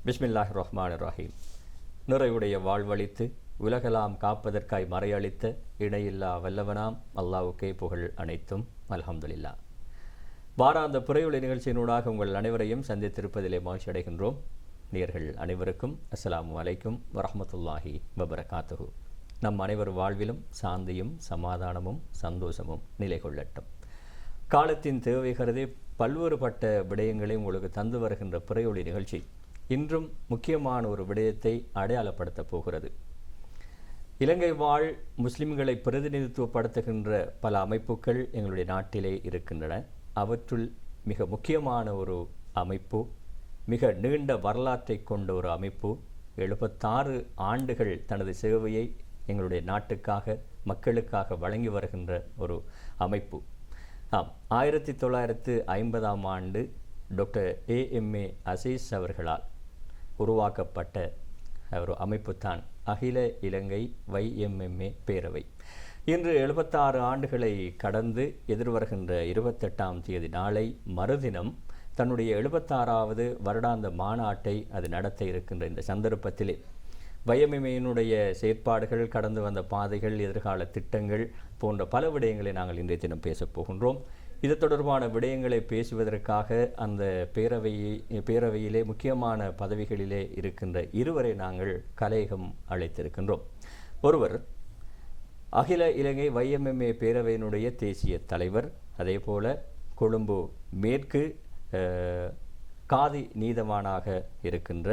பிஸ்மில்லாஹிர் ரஹ்மானிர் ரஹீம். நிறைவுடைய வாழ்வளித்து உலகலாம் காப்பதற்காய் மறையளித்த இணையில்லா வல்லவனாம் அல்லாஹ்வுக்கே புகழ் அனைத்தும். அல்ஹம்துலில்லாஹ். வாராந்த புரையுளை நிகழ்ச்சியினூடாக உங்கள் அனைவரையும் சந்தித்திருப்பதிலே மகிழ்ச்சி அடைகின்றோம். நேயர்கள் அனைவருக்கும் அஸ்ஸலாமு அலைக்கும் வரஹ்மத்துல்லாஹி வபரகாத்துஹு. நம் அனைவர் வாழ்விலும் சாந்தியும் சமாதானமும் சந்தோஷமும் நிலை கொள்ளட்டும். காலத்தின் தேவை கருதி பல்வேறுபட்ட விடயங்களை உங்களுக்கு தந்து வருகின்ற புரையொளி நிகழ்ச்சி இன்றும் முக்கியமான ஒரு விடயத்தை அடையாளப்படுத்தப் போகிறது. இலங்கை வாழ் முஸ்லிம்களை பிரதிநிதித்துவப்படுத்துகின்ற பல அமைப்புகள் எங்களுடைய நாட்டிலே இருக்கின்றன. அவற்றுள் மிக முக்கியமான ஒரு அமைப்பு, மிக நீண்ட வரலாற்றை கொண்ட ஒரு அமைப்பு, 76 ஆண்டுகள் தனது சேவையை எங்களுடைய நாட்டுக்காக மக்களுக்காக வழங்கி வருகின்ற ஒரு அமைப்பு. 1950ஆம் ஆண்டு டாக்டர் AMA அசீஸ் அவர்களால் உருவாக்கப்பட்ட ஒரு அமைப்பு தான் அகில இலங்கை YMMA பேரவை. இன்று 76 ஆண்டுகளை கடந்து எதிர்வருகின்ற 28ஆம் தேதி நாளை மறுதினம் தன்னுடைய 76வது வருடாந்த மாநாட்டை அது நடத்த இருக்கின்ற இந்த சந்தர்ப்பத்திலே YMMAயினுடைய செயற்பாடுகள், கடந்து வந்த பாதைகள், எதிர்கால திட்டங்கள் போன்ற பல விடயங்களை நாங்கள் இன்றைய தினம் பேசப் போகின்றோம். இது தொடர்பான விடயங்களை பேசுவதற்காக அந்த பேரவையிலே முக்கியமான பதவிகளிலே இருக்கின்ற இருவரை நாங்கள் கலையகம் அழைத்திருக்கின்றோம். ஒருவர் அகில இலங்கை YMMA பேரவையினுடைய தேசிய தலைவர், அதே போல கொழும்பு மேற்கு காதி நீதவானாக இருக்கின்ற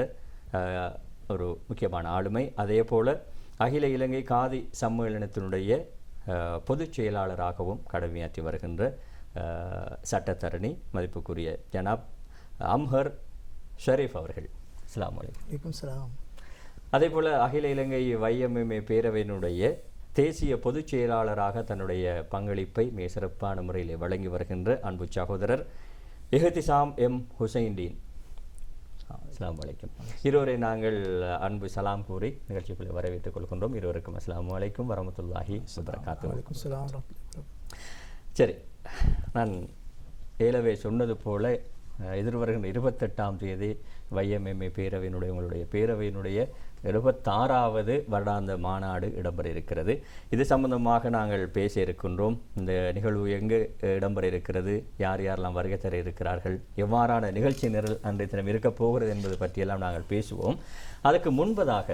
ஒரு முக்கியமான ஆளுமை, அதே போல அகில இலங்கை காதி சம்மேளனத்தினுடைய பொதுச் செயலாளராகவும் கடமையாற்றி வருகின்ற சட்டத்தரணி மதிப்புக்குரிய ஜனாப் அம்ஹர் ஷரீஃப் அவர்கள். அஸ்ஸலாமு அலைக்கும். சலாம். அதே போல் அகில இலங்கை YMMA பேரவையினுடைய தேசிய பொதுச் செயலாளராக தன்னுடைய பங்களிப்பை மிக சிறப்பான முறையில் வழங்கி வருகின்ற அன்பு சகோதரர் இஹ்திசாம் M. ஹுசைன்டீன். அஸ்ஸலாமு அலைக்கும். இருவரை நாங்கள் அன்பு சலாம் கூறி நிகழ்ச்சிக்குள்ளே வரவேற்றுக் கொள்கின்றோம். இருவருக்கும் அஸ்ஸலாமு அலைக்கும் வரஹ்மத்துல்லாஹி வபரகாத்துஹு. சரி, நான் ஏலவே சொன்னது போல எதிர்வருகின்ற 28ஆம் தேதி YMMA பேரவையினுடைய உங்களுடைய பேரவையினுடைய 76வது வருடாந்த மாநாடு இடம்பெற இருக்கிறது. இது சம்பந்தமாக நாங்கள் பேச இருக்கின்றோம். இந்த நிகழ்வு எங்கு இடம்பெற இருக்கிறது, யார் யாரெல்லாம் வருகை தர இருக்கிறார்கள், எவ்வாறான நிகழ்ச்சி நிரல் அன்றைய தினம் இருக்கப் போகிறது என்பது பற்றியெல்லாம் நாங்கள் பேசுவோம். அதுக்கு முன்பதாக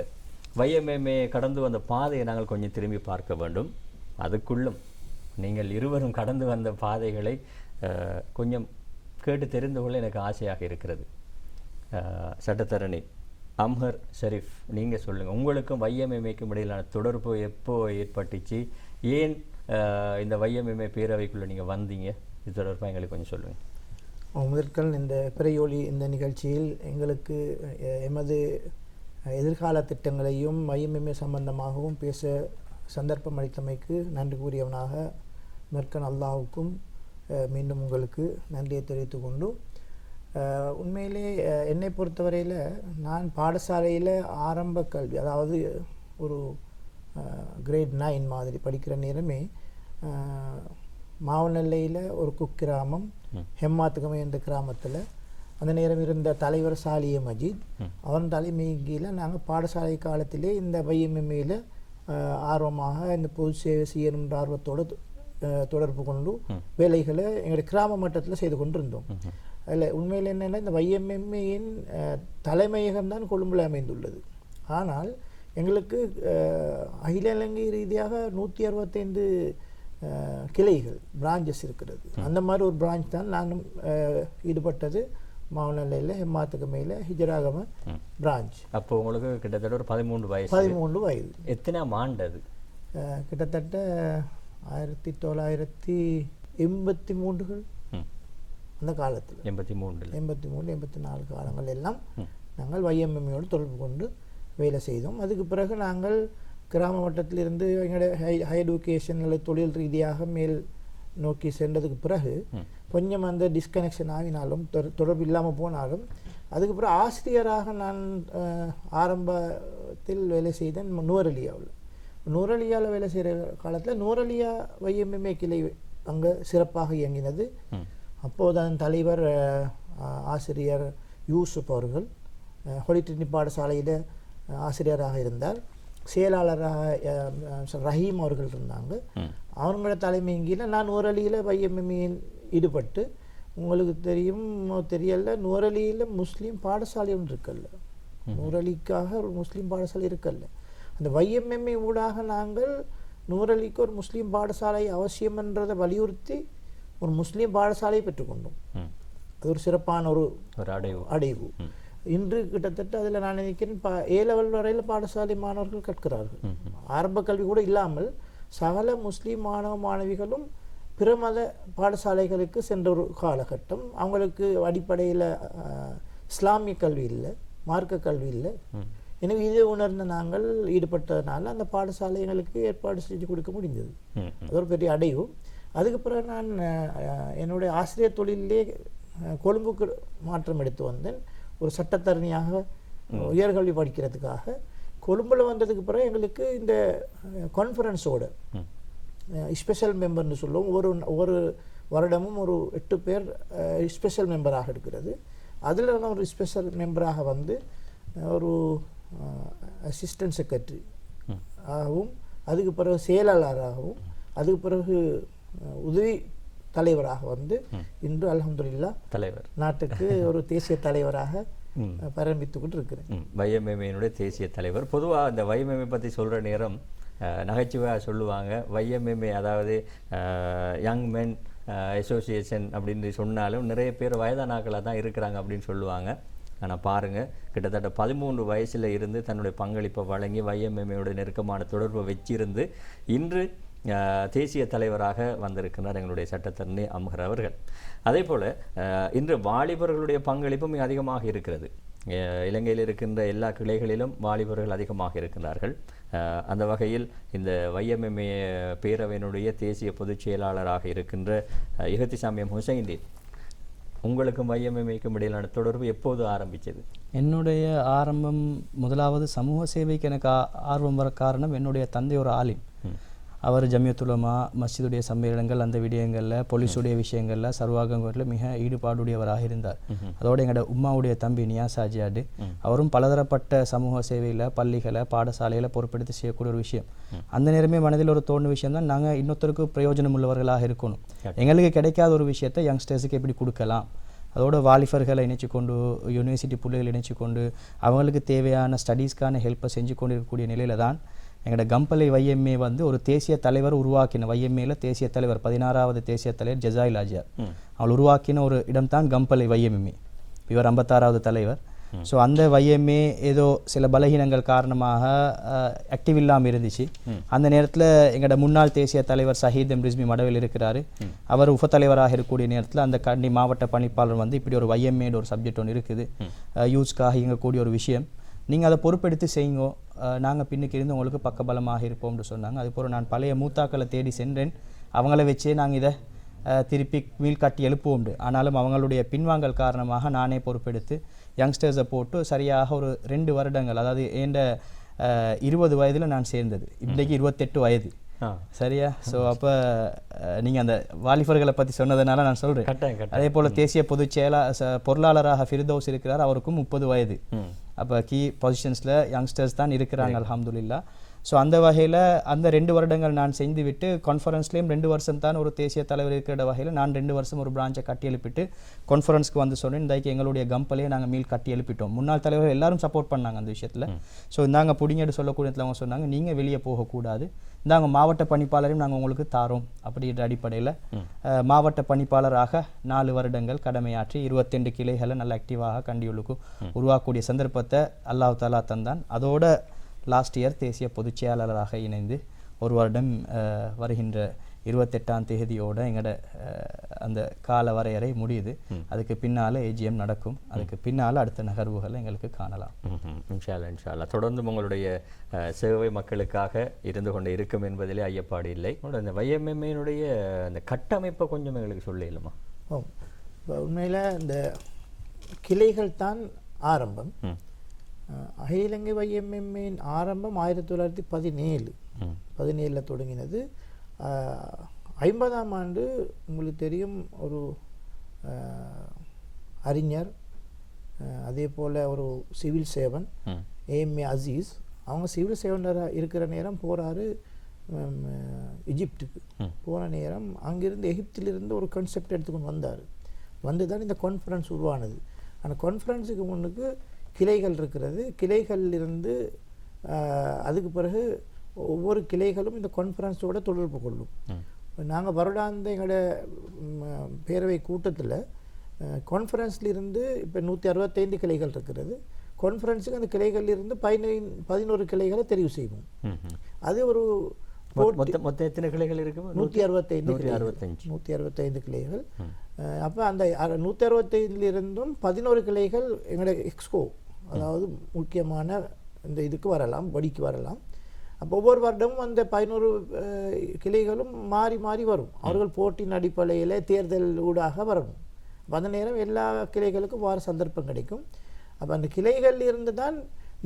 YMMA கடந்து வந்த பாதையை நாங்கள் கொஞ்சம் திரும்பி பார்க்க வேண்டும். அதுக்குள்ளும் நீங்கள் இருவரும் கடந்து வந்த பாதைகளை கொஞ்சம் கேட்டு தெரிந்து கொள்ள எனக்கு ஆசையாக இருக்கிறது. சட்டத்தரணி அம்ஹர் ஷரீஃப், நீங்கள் சொல்லுங்கள், உங்களுக்கும் YMMAக்கும் இடையிலான தொடர்பு எப்போ ஏற்பட்டுச்சு, ஏன் இந்த YMMA பேரவைக்குள்ளே நீங்கள் வந்தீங்க, இது தொடர்பாக எங்களுக்கு கொஞ்சம் சொல்லுங்கள். முதற்கள் இந்த பிறையொளி இந்த நிகழ்ச்சியில் எங்களுக்கு எமது எதிர்கால திட்டங்களையும் YMMA சம்பந்தமாகவும் பேச சந்தர்ப்பம் அளித்தமைக்கு நன்றி கூறியவனாக மெர்கன் அல்லாஹுக்கும் மீண்டும் உங்களுக்கு நன்றியை தெரிவித்துக் கொண்டு, உண்மையிலே என்னை பொறுத்தவரையில் நான் பாடசாலையில் ஆரம்ப கல்வி, அதாவது ஒரு கிரேட் 9 மாதிரி படிக்கிற நேரமே மாவனல்லையில் ஒரு குக்கிராமம் ஹெம்மாத்துகமை என்ற கிராமத்தில் அந்த நேரம் இருந்த தலைவர் சாலிய மஜீத், அவன் தலைமையில் நாங்கள் பாடசாலை காலத்திலே இந்த YMMAயில் ஆர்வமாக இந்த பொது சேவை செய்யணுன்ற ஆர்வத்தோடு தொடர்பு கொண்டு வேலைகளை எங்களுடைய கிராம மட்டத்தில் செய்து கொண்டிருந்தோம். அதில் உண்மையில் என்னென்னா இந்த YMMAயின் தலைமையகம்தான் கொழும்பில் அமைந்துள்ளது. ஆனால் எங்களுக்கு அகில இலங்கை ரீதியாக 165 கிளைகள் பிரான்ச்சஸ் இருக்கிறது. அந்த மாதிரி ஒரு பிரான்ச் தான் நானும் ஈடுபட்டது மாவனல்லையில் ஹெம்மாத்துகமையில் ஹிஜராகம பிரான்ச். அப்போ உங்களுக்கு கிட்டத்தட்ட ஒரு 13 வயது. 13 வயது. எத்தனாம் ஆண்டு அது? கிட்டத்தட்ட 1983 அந்த காலத்தில், 83 84 காலங்கள் எல்லாம் நாங்கள் YMMAயோடு தொடர்பு கொண்டு வேலை செய்தோம். அதுக்கு பிறகு நாங்கள் கிராம மட்டத்திலிருந்து எங்களுடைய ஹையர் எஜுகேஷன் தொழில் ரீதியாக மேல் நோக்கி சென்றதுக்கு பிறகு கொஞ்சம் அந்த டிஸ்கனெக்ஷன் ஆகினாலும் தொடர்பு இல்லாமல் போனாலும் அதுக்கு பிறகு ஆசிரியராக நான் ஆரம்பத்தில் வேலை செய்தேன் நூரலியாவில். நூரலியாவில் வேலை செய்கிற காலத்தில் நூரலியா YMMA கிளை அங்கே சிறப்பாக இயங்கினது. அப்போது அதன் தலைவர் ஆசிரியர் யூசுப் அவர்கள் ஹோலி ட்ரினிட்டி பாடசாலையில் ஆசிரியராக இருந்தார். செயலாளராக ரஹீம் அவர்கள் இருந்தாங்க. அவங்களோட தலைமையின் நான் நூறலியில் YMMAயில் ஈடுபட்டு, உங்களுக்கு தெரியும் தெரியல, நூறலியில் முஸ்லீம் பாடசாலை ஒன்று இருக்கல்ல, நூறலிக்காக ஒரு முஸ்லீம் பாடசாலை இருக்கல்ல. அந்த YMMA ஊடாக நாங்கள் நூறலிக்கு ஒரு முஸ்லீம் பாடசாலை அவசியம் என்றதை வலியுறுத்தி ஒரு முஸ்லீம் பாடசாலையை பெற்றுக்கொண்டோம். அது ஒரு சிறப்பான ஒரு அடைவு. இன்று கிட்டத்தட்ட அதில் நான் நினைக்கிறேன் A level வரையில் பாடசாலை மாணவர்கள் கற்கிறார்கள். ஆரம்ப கல்வி கூட இல்லாமல் சகல முஸ்லீம் மாணவ மாணவிகளும் பிற மத பாடசாலைகளுக்கு சென்ற ஒரு காலகட்டம். அவங்களுக்கு அடிப்படையில் இஸ்லாமிய கல்வி இல்லை, மார்க்க கல்வி இல்லை. எனவே இதை உணர்ந்த நாங்கள் ஈடுபட்டதுனால அந்த பாடசாலைகளுக்கு ஏற்பாடு செஞ்சு கொடுக்க முடிந்தது. அது ஒரு பெரிய அடைவு. அதுக்கு பிறகு நான் என்னுடைய ஆசிரியர் தொழிலே கொழும்புக்கு மாற்றம் எடுத்து வந்தேன். ஒரு சட்டத்தரணியாக உயர்கல்வி படிக்கிறதுக்காக கொழும்பில் வந்ததுக்கு பிறகு எங்களுக்கு இந்த கான்ஃபரன்ஸோட ஸ்பெஷல் மெம்பர்னு சொல்லுவோம். ஒவ்வொரு வருடமும் ஒரு 8 பேர் ஸ்பெஷல் மெம்பராக இருக்கிறது. அதில் நான் ஒரு ஸ்பெஷல் மெம்பராக வந்து ஒரு அசிஸ்டன்ட் செக்ரட்டரி ஆகவும், அதுக்கு பிறகு செயலாளராகவும், அதுக்கு பிறகு உதவி தலைவராக வந்து இன்று அல்ஹம்துலில்லாஹ் தலைவர் நாட்டுக்கு ஒரு தேசிய தலைவராக பரம்பித்துக் கொண்டு இருக்கிறேன். YMMA தேசிய தலைவர். பொதுவாக இந்த YMMA பற்றி சொல்கிற நேரம் நகைச்சுவையாக சொல்லுவாங்க. YMMA அதாவது யங் மென் அசோசியேஷன் அப்படின்னு சொன்னாலும் நிறைய பேர் வயதானாக்களாக தான் இருக்கிறாங்க அப்படின்னு சொல்லுவாங்க. ஆனால் பாருங்கள், கிட்டத்தட்ட 13 வயசில் இருந்து தன்னுடைய பங்களிப்பை வழங்கி YMMA நெருக்கமான தொடர்பை வச்சிருந்து இன்று தேசிய தலைவராக வந்திருக்கிறார் எங்களுடைய சட்டத்தரணி அம்ஹர் அவர்கள். அதே போல் இன்று வாலிபர்களுடைய பங்களிப்பு மிக அதிகமாக இருக்கிறது. இலங்கையில் இருக்கின்ற எல்லா கிளைகளிலும் வாலிபர்கள் அதிகமாக இருக்கிறார்கள். அந்த வகையில் இந்த YMMA பேரவையினுடைய தேசிய பொதுச் செயலாளராக இருக்கின்ற இஹ்திசாம் எம் ஹுசைன்தீன், உங்களுக்கும் YMMAக்கும் இடையிலான தொடர்பு எப்போது ஆரம்பித்தது? என்னுடைய ஆரம்பம் முதலாவது சமூக சேவைக்கு எனக்கு ஆர்வம் வர காரணம் என்னுடைய தந்தை ஒரு ஆலிம். அவர் ஜமியத்துலமா மஸ்ஜிதுடைய சம்மேளனங்கள் அந்த விடயங்களில் போலீஸுடைய விஷயங்களில் சர்வாகங்களில் மிக ஈடுபாடுடையவராக இருந்தார். அதோடு எங்களோட உம்மாவுடைய தம்பி நியாஸ் ஆஜியாடு, அவரும் பலதரப்பட்ட சமூக சேவையில் பள்ளிகளை பாடசாலையில் பொறுப்பெடுத்து செய்யக்கூடிய ஒரு விஷயம். அந்த நேரமே மனதில் ஒரு தோணுன விஷயம் தான், நாங்கள் இன்னொருத்தருக்கு பிரயோஜனம் உள்ளவர்களாக இருக்கணும். எங்களுக்கு கிடைக்காத ஒரு விஷயத்தை யங்ஸ்டர்ஸுக்கு எப்படி கொடுக்கலாம், அதோட வாலிபர்களை இணைச்சி கொண்டு யூனிவர்சிட்டி பிள்ளைகளை இணைச்சி கொண்டு அவங்களுக்கு தேவையான ஸ்டடீஸ்க்கான ஹெல்ப்பை செஞ்சு கொண்டு இருக்கக்கூடிய நிலையில தான் எங்களோட கம்பளை YMA வந்து ஒரு தேசிய தலைவர் உருவாக்கின. YMAல தேசிய தலைவர் 16வது தேசிய தலைவர் ஜசாயில் ஆஜியார் அவள் உருவாக்கின ஒரு இடம் தான் கம்பளை YMA. இவர் 56வது தலைவர். ஸோ அந்த YMA ஏதோ சில பலகீனங்கள் காரணமாக ஆக்டிவ் இல்லாமல் இருந்துச்சு. அந்த நேரத்தில் எங்களோட முன்னாள் தேசிய தலைவர் ஷஹீத் எம் ரிஸ்மி மடவில் இருக்கிறாரு. அவர் உபத்தலைவராக இருக்கக்கூடிய நேரத்தில் அந்த கண்டி மாவட்ட பணிப்பாளர் வந்து இப்படி ஒரு YMA ஒரு சப்ஜெக்ட் ஒன்று இருக்குது, யூஸ்க்காக இயங்கக்கூடிய ஒரு விஷயம், நீங்கள் அதை பொறுப்பெடுத்து செய்யுங்கோ, நாங்கள் பின்னுக்கு இருந்து உங்களுக்கு பக்கபலமாக இருப்போம்னு சொன்னாங்க. அதுபோல் நான் பழைய மூத்தாக்களை தேடி சென்றேன். அவங்கள வச்சே நாங்கள் இதை திருப்பி மீள் கட்டி எழுப்புவோம்ண்டு. ஆனாலும் அவங்களுடைய பின்வாங்கல் காரணமாக நானே பொறுப்பெடுத்து யங்ஸ்டர்ஸை போட்டு சரியாக ஒரு 2 வருடங்கள், அதாவது ஏண்ட 20 வயதில் நான் சேர்ந்தது, இன்றைக்கு 28 வயது சரியா. ஸோ அப்போ நீங்கள் அந்த வாலிபர்களை பற்றி சொன்னதுனால நான் சொல்கிறேன். அதே போல் தேசிய பொதுச் பொருளாளராக ஃபிர்தௌஸ் இருக்கிறார், அவருக்கும் 30 வயது. அப்போ கீ பொசிஷன்ஸில் யங்ஸ்டர்ஸ் தான் இருக்கிறாங்க அல்ஹம்துலில்லாஹ். ஸோ அந்த வகையில் அந்த 2 வருடங்கள் நான் செஞ்சு விட்டு கான்ஃபரன்ஸ்லேயும் 2 வருஷம் தான் ஒரு தேசிய தலைவர் இருக்கிற வகையில் நான் 2 வருஷம் ஒரு பிரான்ச்சை கட்டி எழுப்பிட்டு கான்ஃபரன்ஸ்க்கு வந்து சொன்னேன், இன்றைக்கு எங்களுடைய கம்பலையே நாங்கள் மீள் கட்டி எழுப்பிட்டோம். முன்னாள் தலைவர் எல்லாரும் சப்போர்ட் பண்ணாங்க அந்த விஷயத்தில். ஸோ இந்தாங்க பிடிங்கட்டு சொல்லக்கூடியதில் அவங்க சொன்னாங்க, நீங்கள் வெளியே போகக்கூடாது, இந்தாங்க மாவட்ட பணிப்பாளரையும் நாங்கள் உங்களுக்கு தாரோம் அப்படின்ற அடிப்படையில் மாவட்ட பணிப்பாளராக 4 வருடங்கள் கடமையாற்றி 22 கிளைகளை நல்ல ஆக்டிவாக கண்டியுள்ளுக்கு உருவாக்கக்கூடிய சந்தர்ப்பத்தை அல்லாஹ் தாலா தந்தான். அதோட லாஸ்ட் இயர் தேசிய பொதுச் செயலாளராக இணைந்து 1 வருடம் வருகின்ற 28ஆம் தேதியோட எங்களோட அந்த கால வரையறை முடியுது. அதுக்கு பின்னால் AGM நடக்கும். அதுக்கு பின்னால் அடுத்த நகர்வுகளை எங்களுக்கு காணலாம். இன்ஷா அல்லாஹ் இன்ஷா அல்லாஹ். தொடர்ந்து உங்களுடைய சேவை மக்களுக்காக இருந்து கொண்டு இருக்கும் என்பதிலே ஐயப்பாடு இல்லை. அந்த YMMA அந்த கட்டமைப்பை கொஞ்சம் எங்களுக்கு சொல்லிடலாமா? உண்மையில் இந்த கிளைகள் தான் ஆரம்பம். அகில இலங்கை YMMA ஆரம்பம் 1917 தொடங்கினது. 50ஆம் ஆண்டு உங்களுக்கு தெரியும், ஒரு அறிஞர் அதே போல் ஒரு சிவில் சேவன் ஏஎம்ஏ அசீஸ், அவங்க சிவில் சேவனராக இருக்கிற நேரம் போகிறாரு எகிப்துக்கு. போன நேரம் அங்கிருந்து எகிப்திலிருந்து ஒரு கான்செப்ட் எடுத்துக்கொண்டு வந்தார். வந்து தான் இந்த கான்ஃபரன்ஸ் உருவானது. அந்த கான்ஃபரன்ஸுக்கு முன்னுக்கு கிளைகள் இருக்கிறது. கிளைகளிலிருந்து அதுக்கு பிறகு ஒவ்வொரு கிளைகளும் இந்த கான்ஃபரன்ஸோட தொடர்பு கொள்ளும். நாங்கள் வருடாந்த எங்களோட பேரவை கூட்டத்தில் கான்ஃபரன்ஸ்லேருந்து இப்போ 165 கிளைகள் இருக்கிறது. கான்ஃபரன்ஸுக்கு அந்த கிளைகளிலிருந்து 11 கிளைகளை தெரிவு செய்வோம். அது ஒரு மொத்தம் எத்தனை கிளைகள் இருக்கு? 165 கிளைகள். அப்போ அந்த 165 11 கிளைகள் எங்களோட எக்ஸ்கோ, அதாவது முக்கியமான இந்த இதுக்கு வரலாம், வடிக்கு வரலாம். அப்போ ஒவ்வொரு வருடமும் அந்த 11 கிளைகளும் மாறி மாறி வரும். அவர்கள் போட்டியின் அடிப்படையில் தேர்தல் ஊடாக வரணும். அப்போ அந்த நேரம் எல்லா கிளைகளுக்கும் வார சந்தர்ப்பம் கிடைக்கும். அப்போ அந்த கிளைகளில் இருந்து தான்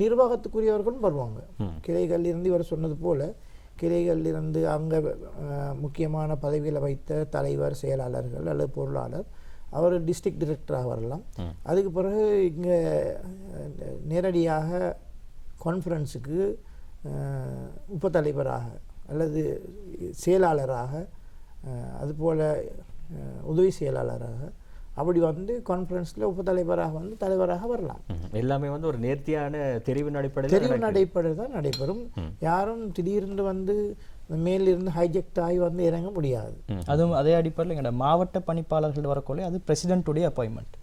நிர்வாகத்துக்குரியவர்களும் வருவாங்க. கிளைகளில் இருந்து இவர் சொன்னது போல் கிளைகளிலிருந்து அங்கே முக்கியமான பதவிகளை வைத்த தலைவர், செயலாளர்கள் அல்லது பொருளாளர், அவர் டிஸ்ட்ரிக்ட் டைரக்டராக வரலாம். அதுக்கு பிறகு இங்கே நேரடியாக கான்ஃபரன்ஸுக்கு உபத்தலைவராக அல்லது செயலாளராக, அதுபோல் உதவி செயலாளராக அப்படி வந்து கான்ஃபரன்ஸில் உபத்தலைவராக வந்து தலைவராக வரலாம். எல்லாமே வந்து ஒரு நேர்த்தியான தெரிவின் அடிப்படையில் தான் நடைபெறும். யாரும் திடீர்னு வந்து மேலிருந்து ஹைஜெக்ட் ஆகி வந்து இறங்க முடியாது. அதுவும் அதே அடிப்படையில் எங்களோட மாவட்ட பணிப்பாளர்கள் வரக்கொள்ளே அது பிரசிடென்ட்டுடைய அப்பாயின்மெண்ட்.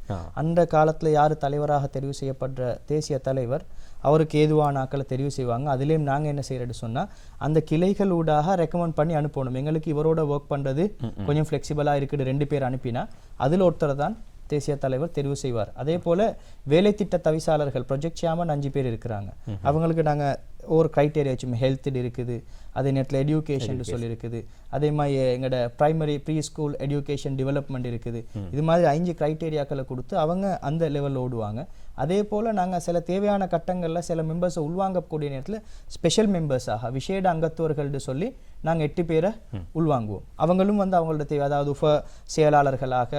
அந்த காலத்தில் யார் தலைவராக தெரிவு செய்யப்படுற தேசிய தலைவர் அவருக்கு ஏதுவான ஆக்களை தெரிவு செய்வாங்க. அதுலேயும் நாங்கள் என்ன செய்யறது சொன்னால் அந்த கிளைகள் ஊடாக ரெக்கமெண்ட் பண்ணி அனுப்பணும். எங்களுக்கு இவரோட ஒர்க் பண்ணுறது கொஞ்சம் ஃப்ளெக்சிபிளாக இருக்குது, 2 பேர் அனுப்பினா அதில் ஒருத்தர் தான் தேசிய தலைவர் தெரிவு செய்வார். அதே போல் வேலை திட்ட தவிசாளர்கள் ப்ரொஜெக்ட் சேர்மன் 5 பேர் இருக்கிறாங்க. அவங்களுக்கு நாங்கள் ஒரு க்ரைட்டேரியா வச்சு ஹெல்த் இருக்குது, அதே நேரத்தில் எடியூகேஷன் சொல்லியிருக்குது, அதே மாதிரி எங்களோட primary preschool education development இருக்குது. இது மாதிரி 5 க்ரைட்டேரியாக்களை கொடுத்து அவங்க அந்த லெவலில் ஓடுவாங்க. அதே போல் நாங்கள் சில தேவையான கட்டங்களில் சில மெம்பர்ஸை உள்வாங்கக்கூடிய நேரத்தில் ஸ்பெஷல் மெம்பர்ஸாக விசேட அங்கத்துவர்கள்னு சொல்லி நாங்கள் 8 பேரை உள்வாங்குவோம். அவங்களும் வந்து அவங்களோட தேவை, அதாவது செயலாளர்களாக,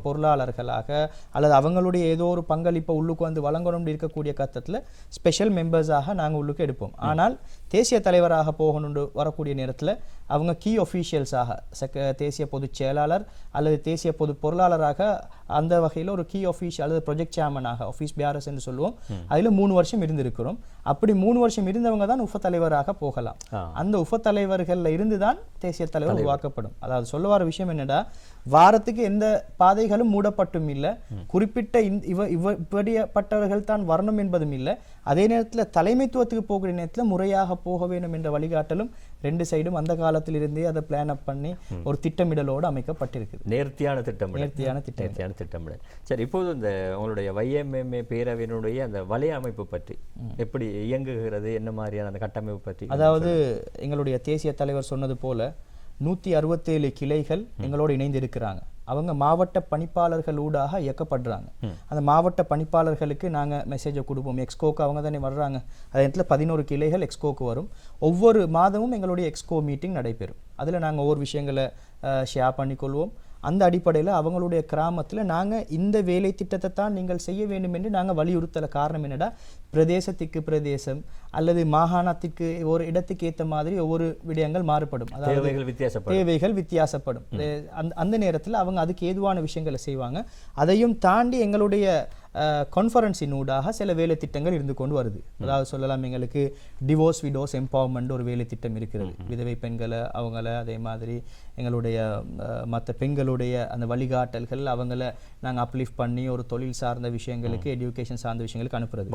பொருளாளர்களாக அல்லது அவங்களுடைய ஏதோ ஒரு பங்களிப்பை உள்ளுக்கு வந்து வழங்கணும் இருக்கக்கூடிய கட்டத்தில் ஸ்பெஷல் மெம்பர்ஸாக நாங்கள் உள்ளுக்கு எடுப்போம். ஆனால் தேசிய தலைவராக போகணும்னு வரக்கூடிய நேரத்தில் அவங்க கீ ஒஃபீஷியல்ஸாக தேசிய பொதுச் செயலாளர் அல்லது தேசிய பொது பொருளாளராக அந்த வகையில் ஒரு கீ ஒஃபீஷியல் அல்லது ப்ரொஜெக்ட் சேர்மனாக ஆஃபீஸ் பிஆர்எஸ் என்று சொல்லுவோம். அதில் 3 வருஷம் இருந்திருக்கிறோம். அப்படி 3 வருஷம் இருந்தவங்க தான் உபத்தலைவராக போகலாம். அந்த உபத்தலைவர்கள் இருந்து தான் தேசிய தலைவர் உருவாக்கப்படும். அதாவது சொல்ல வர விஷயம் என்னடா, வாரத்துக்கு எந்த பாதைகளும் மூடப்பட்டும் இல்லை, குறிப்பிட்ட இப்படிப்பட்டவர்கள் தான் வரணும் என்பதும் இல்லை. அதே நேரத்தில் தலைமைத்துவத்துக்கு போகிற நேரத்தில் முறையாக போக வேண்டும் என்ற வழிகாட்டலும் 2 சைடும் அந்த காலத்தில் இருந்தே அதை பிளான் அப் பண்ணி ஒரு திட்டமிடலோடு அமைக்கப்பட்டிருக்குது. நேர்த்தியான திட்டமிடல். சரி, இப்போது இந்த உங்களுடைய YMMA பேரவையினுடைய அந்த வலய அமைப்பு பற்றி எப்படி இயங்குகிறது, என்ன மாதிரியான அந்த கட்டமைப்பு பற்றி? அதாவது எங்களுடைய தேசிய தலைவர் சொன்னது போல 167 கிளைகள் எங்களோடு இணைந்து இருக்கிறாங்க. அவங்க மாவட்ட பணிப்பாளர்கள் ஊடாக இயக்கப்படுறாங்க. அந்த மாவட்ட பணிப்பாளர்களுக்கு நாங்கள் மெசேஜை கொடுப்போம். எக்ஸ்கோக்கு அவங்க தானே வர்றாங்க. அதே நேரத்தில் 11 கிளைகள் எக்ஸ்கோக்கு வரும். ஒவ்வொரு மாதமும் எங்களுடைய எக்ஸ்கோ மீட்டிங் நடைபெறும். அதில் நாங்கள் ஒவ்வொரு விஷயங்களை ஷேர் பண்ணிக்கொள்வோம். அந்த அடிப்படையில் அவங்களுடைய கிராமத்தில் நாங்கள் இந்த வேலை திட்டத்தை தான் நீங்கள் செய்ய வேண்டும் என்று நாங்கள் வலியுறுத்தல. காரணம் என்னடா, பிரதேசத்துக்கு பிரதேசம் அல்லது மாகாணத்துக்கு ஒரு இடத்துக்கு ஏற்ற மாதிரி ஒவ்வொரு விடயங்கள் மாறுபடும். தேவைகள் வித்தியாசப்படும். அந்த நேரத்தில் அவங்க அதுக்கு ஏதுவான விஷயங்களை செய்வாங்க. அதையும் தாண்டி எங்களுடைய கான்ஃபரன்ஸின் ஊடாக சில வேலை திட்டங்கள் இருந்து கொண்டு வருது. அதாவது சொல்லலாம், எங்களுக்கு டிவோர்ஸ் விடோஸ் எம்பவர்மெண்ட் ஒரு வேலை திட்டம் இருக்கிறது. விதவை பெண்களை அவங்கள, அதே மாதிரி எங்களுடைய மற்ற பெண்களுடைய அந்த வழிகாட்டல்கள் அவங்கள நாங்கள் அப்லிஃப்ட் பண்ணி ஒரு தொழில் சார்ந்த விஷயங்களுக்கு, எஜுகேஷன் சார்ந்த விஷயங்களுக்கு அனுப்புறது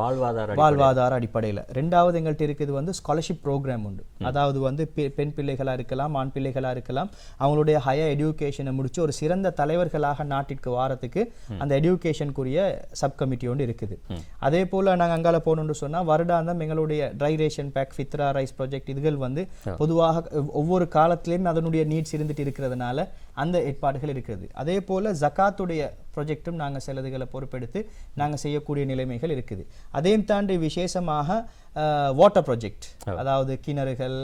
வாழ்வாதார அடிப்படையில். 2வது எங்கள்கிட்ட இருக்குது வந்து ஸ்காலர்ஷிப் ப்ரோக்ராம் உண்டு. அதாவது வந்து பெண் பிள்ளைகளாக இருக்கலாம், ஆண் பிள்ளைகளாக இருக்கலாம், அவங்களுடைய ஹையர் எஜுகேஷனை முடிச்சு ஒரு சிறந்த தலைவர்களாக நாட்டிற்கு வாரத்துக்கு அந்த எஜுகேஷனுக்குரிய சப் கமிட்டி ஒன்று இருக்குது. அதே போல் நாங்கள் அங்கால போகணுன்னு சொன்னால் வருடாந்தம் எங்களுடைய ட்ரை ரேஷன் பேக், ஃபித்ரா ரைஸ் ப்ராஜெக்ட், இதுகள் வந்து பொதுவாக ஒவ்வொரு காலத்திலையும் அதனுடைய நீட்ஸ் இருந்துட்டு இருக்கிறதுனால அந்த ஏற்பாடுகள் இருக்கிறது. அதே போல் ஜக்காத்துடைய ப்ரொஜெக்டும் நாங்கள் சிலதுகளை பொறுப்பெடுத்து நாங்கள் செய்யக்கூடிய நிலைமைகள் இருக்குது. அதையும் தாண்டி விசேஷமாக வாட்டர் ப்ராஜெக்ட், அதாவது கிணறுகள்,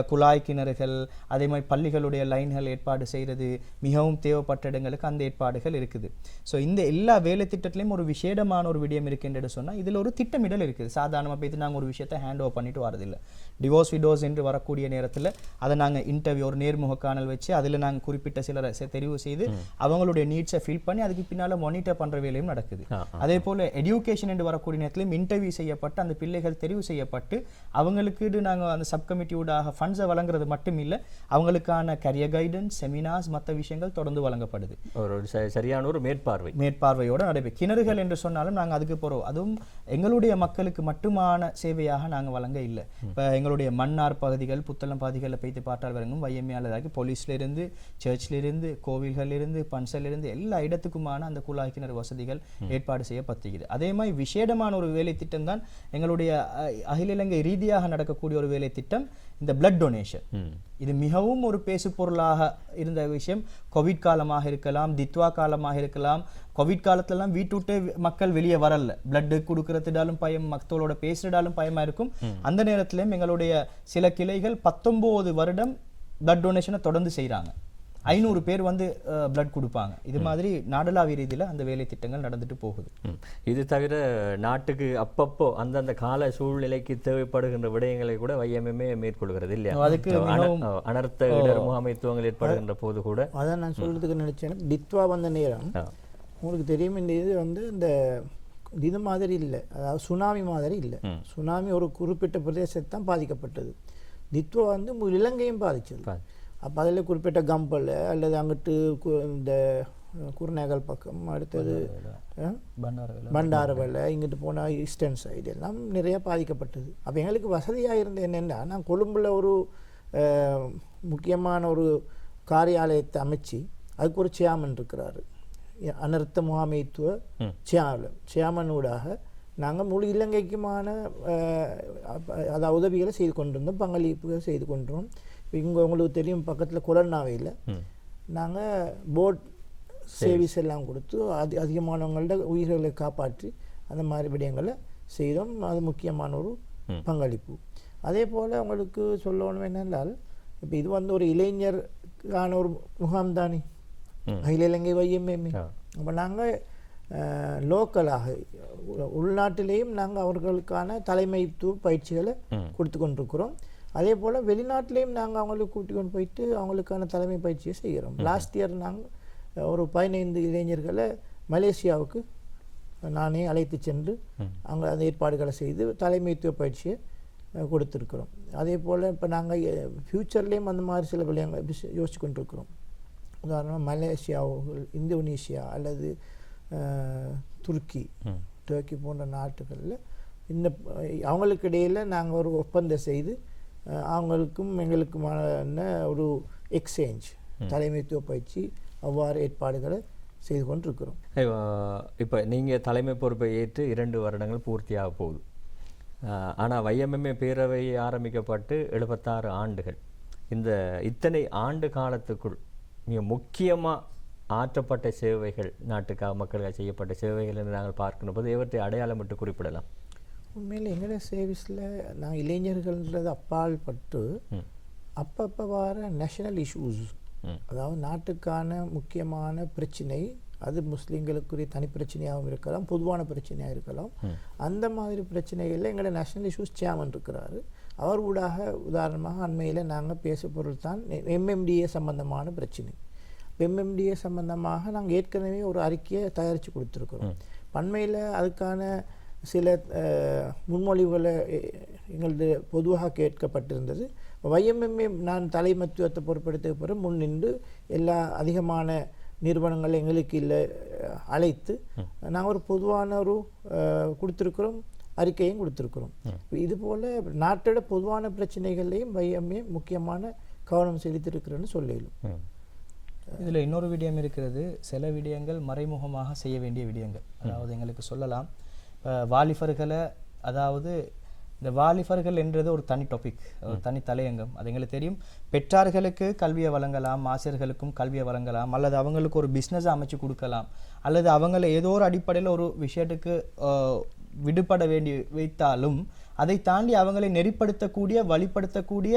குழாய் கிணறுகள், அதே மாதிரி பள்ளிகளுடைய லைன்கள் ஏற்பாடு செய்கிறது மிகவும் தேவைப்பட்ட இடங்களுக்கு அந்த ஏற்பாடுகள் இருக்குது. ஸோ இந்த எல்லா வேலை திட்டத்திலையும் ஒரு விசேடமான ஒரு விடயம் இருக்கின்றது சொன்னால் இதில் ஒரு திட்டமிடல் இருக்குது. சாதாரணமாக போய்த்து நாங்கள் ஒரு விஷயத்தை ஹேண்ட் ஓவர் பண்ணிட்டு வரதில்லை. டிவோர்ஸ் விடோஸ் என்று வரக்கூடிய நேரத்தில் அதை நாங்கள் இன்டர்வியூ ஒரு நேர்முக காணல் வச்சு அதில் நாங்கள் குறிப்பிட்ட சிலரை தெரிவு செய்து அவங்களுடைய நீட்ஸை ஃபில் பண்ணி அதுக்கு பின்னால் மானிட்டர் பண்ணுற வேலையும் நடக்குது. அதே போல் எடியூகேஷன் என்று வரக்கூடிய நேரத்திலையும் இன்டர்வியூ செய்யப்பட்டு அந்த பிள்ளைகள் தெரிவு செய்யப்பட்டு அவங்களுக்கு நாங்கள் அந்த சப் கமிட்டியோடாக ஃபண்ட்ஸை வழங்குறது மட்டும் இல்லை, அவங்களுக்கான கரியர் கைடன்ஸ், செமினார்ஸ், மற்ற விஷயங்கள் தொடர்ந்து வழங்கப்படுது. ஒரு சரியான ஒரு மேற்பார்வையோடு நடைபெறும். கிணறுகள் என்று சொன்னாலும் நாங்கள் அதுக்கு போகிறோம். அதுவும் எங்களுடைய மக்களுக்கு மட்டுமான சேவையாக நாங்கள் வழங்க இல்லை. இப்போ எங்களுடைய மன்னார் பகுதிகள், புத்தளம் பகுதிகளில் போய்த்து பார்த்தால் வழங்கும் வையமையாளராகி போலீஸ்லேருந்து, சர்ச்லேருந்து, கோவில்களிலிருந்து, பன்சலிருந்து எல்லா இடத்துக்குமான அந்த குழாய் கிணறு வசதிகள் ஏற்பாடு செய்யப்பட்டுகிறது. அதே மாதிரி விசேடமான ஒரு வேலை திட்டம் தான் எங்களுடைய அகில இலங்கை ரீதியாக நடக்கக்கூடிய ஒரு வேலை திட்டம், இந்த பிளட் டொனேஷன். இது மிகவும் ஒரு பேசு பொருளாக இருந்த விஷயம். கோவிட் காலமாக இருக்கலாம், தித்வா காலமாக இருக்கலாம். கோவிட் காலத்துலலாம் வீட்டுவிட்டு மக்கள் வெளியே வரல, பிளட் கொடுக்கறதுடாலும் பயம், மக்களோட பேசுறதாலும் பயமா இருக்கும். அந்த நேரத்திலும் எங்களுடைய சில கிளைகள் 19 வருடம் பிளட் டொனேஷனை தொடர்ந்து செய்கிறாங்க. 500 பேர் வந்து பிளட் கொடுப்பாங்க. இது மாதிரி நாடளாவிய ரீதியில் அந்த வேலை திட்டங்கள் நடந்துட்டு போகுது. இது தவிர நாட்டுக்கு அப்பப்போ அந்தந்த கால சூழ்நிலைக்கு தேவைப்படுகின்ற விடயங்களை கூட வையமே மேற்கொள்கிறது இல்லையா? அதுக்கு அனர்த்த இடர் முகாமைத்துவங்கள் ஏற்படுகின்ற போது கூட அதான் நான் சொல்றதுக்கு நினைச்சேன். டித்வா வந்த நேரம் உங்களுக்கு தெரியும், இந்த இது வந்து இந்த இது மாதிரி இல்லை, அதாவது சுனாமி மாதிரி இல்லை. சுனாமி ஒரு குறிப்பிட்ட பிரதேசத்தை தான் பாதிக்கப்பட்டது. தித்வா வந்து இலங்கையும் பாதிச்சது. அப்போ அதில் குறிப்பிட்ட கம்பல் அல்லது அங்கிட்டு இந்த குருநகல் பக்கம், அடுத்தது பண்டாரவேலை, இங்கிட்டு போனால் ஈஸ்டர்ன் சைடு எல்லாம் நிறைய பாதிக்கப்பட்டது. அப்போ எங்களுக்கு வசதியாக இருந்தது என்னென்னா, நான் கொழும்பில் ஒரு முக்கியமான ஒரு காரியாலயத்தை அமைச்சு அதுக்கு ஒரு சேர்மன் இருக்கிறாரு, அனர்த்த முகாமைத்துவ சேர்மன் ஊடாக நாங்கள் முழு இலங்கைக்குமான அதாவது உதவிகளை செய்து கொண்டிருந்தோம், பங்களிப்புகளை செய்து கொண்டிருந்தோம். இங்கே உங்களுக்கு தெரியும், பக்கத்தில் கொலன்னாவையில் நாங்கள் போட் சர்வீஸ் எல்லாம் கொடுத்து அதிகமானவங்களோட உயிர்களை காப்பாற்றி அந்த மாதிரி விடயங்களை செய்தோம். அது முக்கியமான ஒரு பங்களிப்பு. அதே போல் உங்களுக்கு சொல்லணும் என்னென்றால், இப்போ இது வந்து ஒரு இளைஞருக்கான ஒரு முகாம் தானே அகில இலங்கை வையமே. அப்போ நாங்கள் லோக்கலாக உள்நாட்டிலேயும் நாங்கள் அவர்களுக்கான தலைமைத்துவ பயிற்சிகளை கொடுத்து கொண்டிருக்கிறோம். அதே போல் வெளிநாட்டிலையும் நாங்கள் அவங்களுக்கு கூட்டி கொண்டு போயிட்டு அவங்களுக்கான தலைமை பயிற்சியை செய்கிறோம். லாஸ்ட் இயர் நாங்கள் ஒரு 15 இளைஞர்களை மலேசியாவுக்கு நானே அழைத்து சென்று அங்கே அந்த ஏற்பாடுகளை செய்து தலைமைத்துவ பயிற்சியை கொடுத்துருக்குறோம். அதே போல் இப்போ நாங்கள் ஃப்யூச்சர்லேயும் அந்த மாதிரி சில விளையாங்க யோசிச்சு கொண்டிருக்கிறோம். உதாரணமாக மலேசியா, இந்தோனேஷியா அல்லது துருக்கி போன்ற நாட்டுகளில் இந்த அவங்களுக்கு இடையில் நாங்கள் ஒரு ஒப்பந்தம் செய்து அவங்களுக்கும் எங்களுக்குமான ஒரு எக்ஸ்சேஞ்ச் தலைமைத்துவ பயிற்சி அவ்வாறு ஏற்பாடுகளை செய்து கொண்டிருக்கிறோம். இப்போ நீங்கள் தலைமை பொறுப்பை ஏற்று 2 வருடங்கள் பூர்த்தியாக போகுது. ஆனால் வையம்எம்ஏ பேரவை ஆரம்பிக்கப்பட்டு 76 ஆண்டுகள். இந்த இத்தனை ஆண்டு காலத்துக்குள் மிக முக்கியமாக ஆற்றப்பட்ட சேவைகள், நாட்டுக்காக மக்களுக்காக செய்யப்பட்ட சேவைகள் என்று நாங்கள் பார்க்கணும் போது எவற்றை அடையாளம் விட்டு குறிப்பிடலாம்? உண்மையில் எங்களுடைய சர்வீஸில் நாங்கள் இளைஞர்கள்ன்றது அப்பால் பட்டு அப்பப்போ வர நேஷனல் இஷ்யூஸ், அதாவது நாட்டுக்கான முக்கியமான பிரச்சனை, அது முஸ்லீம்களுக்குரிய தனி பிரச்சனையாகவும் இருக்கலாம், பொதுவான பிரச்சனையாக இருக்கலாம். அந்த மாதிரி பிரச்சனைகளில் எங்களோட நேஷனல் இஷ்யூஸ் சேர்மன் இருக்கிறாரு. அவர் ஊடாக உதாரணமாக அண்மையில் நாங்கள் பேச பொருள் தான் எம்எம்டிஏ சம்பந்தமான பிரச்சனை. எம்எம்டிஏ சம்பந்தமாக நாங்கள் ஏற்கனவே ஒரு அறிக்கையை தயாரித்து கொடுத்துருக்குறோம். பண்மையில் அதுக்கான சில முன்மொழிவுகளை எங்களது பொதுவாக கேட்கப்பட்டிருந்தது. வையம்எம்ஏ நான் தலைமத்துவத்தை பொறுப்படுத்த பிறகு முன் நின்று எல்லா அதிகமான நிறுவனங்கள் எங்களுக்கு இல்லை அழைத்து நாங்கள் ஒரு பொதுவான ஒரு கொடுத்துருக்குறோம், அறிக்கையும் கொடுத்துருக்குறோம். இதுபோல் நாட்டோட பொதுவான பிரச்சனைகளையும் வையம்ஏ முக்கியமான கவனம் செலுத்தியிருக்கிறேன்னு சொல்லிடும். இதில் இன்னொரு விடயம் இருக்கிறது. சில விடயங்கள் மறைமுகமாக செய்ய வேண்டிய விடயங்கள். அதாவது எங்களுக்கு சொல்லலாம், வாலிபர்களை, அதாவது இந்த வாலிபர்கள் என்றது ஒரு தனி டாபிக், ஒரு தனி தலையங்கம். அது எங்களுக்கு தெரியும். பெற்றார்களுக்கு கல்வியை வழங்கலாம், ஆசிரியர்களுக்கும் கல்வியை வழங்கலாம், அல்லது அவங்களுக்கு ஒரு பிஸ்னஸை அமைச்சு கொடுக்கலாம், அல்லது அவங்கள ஏதோ ஒரு அடிப்படையில் ஒரு விஷயத்துக்கு விடுபட வேண்டி வைத்தாலும் அதை தாண்டி அவங்களை நெறிப்படுத்தக்கூடிய வழிப்படுத்தக்கூடிய